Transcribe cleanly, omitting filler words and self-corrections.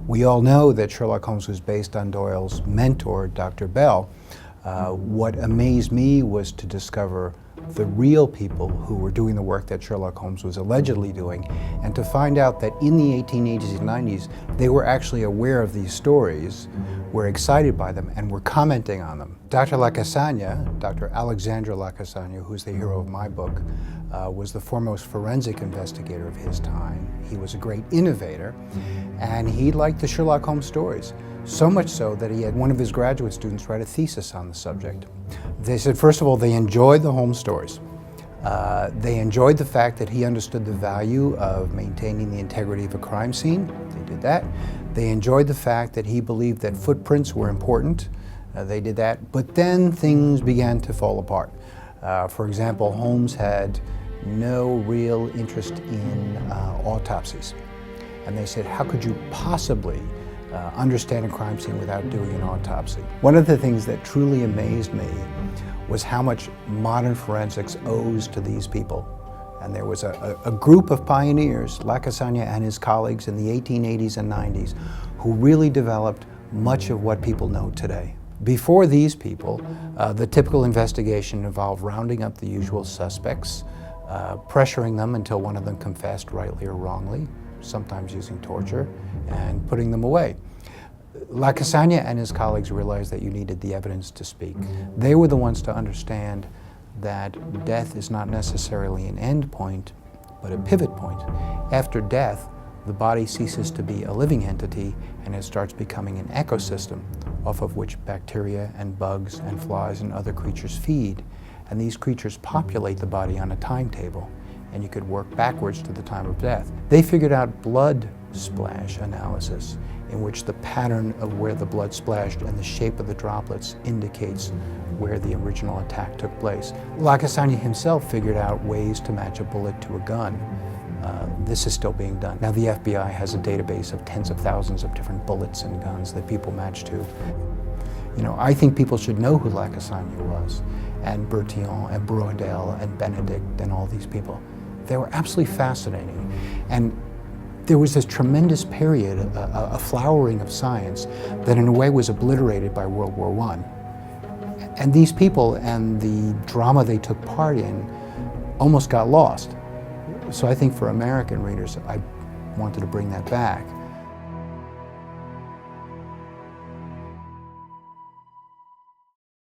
We all know that Sherlock Holmes was based on Doyle's mentor, Dr. Bell. What amazed me was to discover the real people who were doing the work that Sherlock Holmes was allegedly doing, and to find out that in the 1880s and 90s, they were actually aware of these stories, were excited by them, and were commenting on them. Dr. Lacassagne, Dr. Alexandre Lacassagne, who's the hero of my book, was the foremost forensic investigator of his time. He was a great innovator, and he liked the Sherlock Holmes stories. So much so that he had one of his graduate students write a thesis on the subject. They said, first of all, they enjoyed the Holmes stories. They enjoyed the fact that he understood the value of maintaining the integrity of a crime scene. They did that. They enjoyed the fact that he believed that footprints were important. They did that. But then things began to fall apart. For example, Holmes had no real interest in autopsies. And they said, how could you possibly understand a crime scene without doing an autopsy? One of the things that truly amazed me was how much modern forensics owes to these people. And there was a group of pioneers, Lacassagne and his colleagues in the 1880s and 90s, who really developed much of what people know today. Before these people, the typical investigation involved rounding up the usual suspects, pressuring them until one of them confessed, rightly or wrongly, sometimes using torture, and putting them away. Lacassagne and his colleagues realized that you needed the evidence to speak. They were the ones to understand that death is not necessarily an end point, but a pivot point. After death, the body ceases to be a living entity and it starts becoming an ecosystem off of which bacteria and bugs and flies and other creatures feed. And these creatures populate the body on a timetable, and you could work backwards to the time of death. They figured out blood splash analysis, in which the pattern of where the blood splashed and the shape of the droplets indicates where the original attack took place. Lacassagne himself figured out ways to match a bullet to a gun. This is still being done. Now the FBI has a database of tens of thousands of different bullets and guns that people match to. You know, I think people should know who Lacassagne was, and Bertillon, and Brodel, and Benedict, and all these people. They were absolutely fascinating. And there was this tremendous period, a flowering of science, that in a way was obliterated by World War I. And these people and the drama they took part in almost got lost. So I think for American readers, I wanted to bring that back.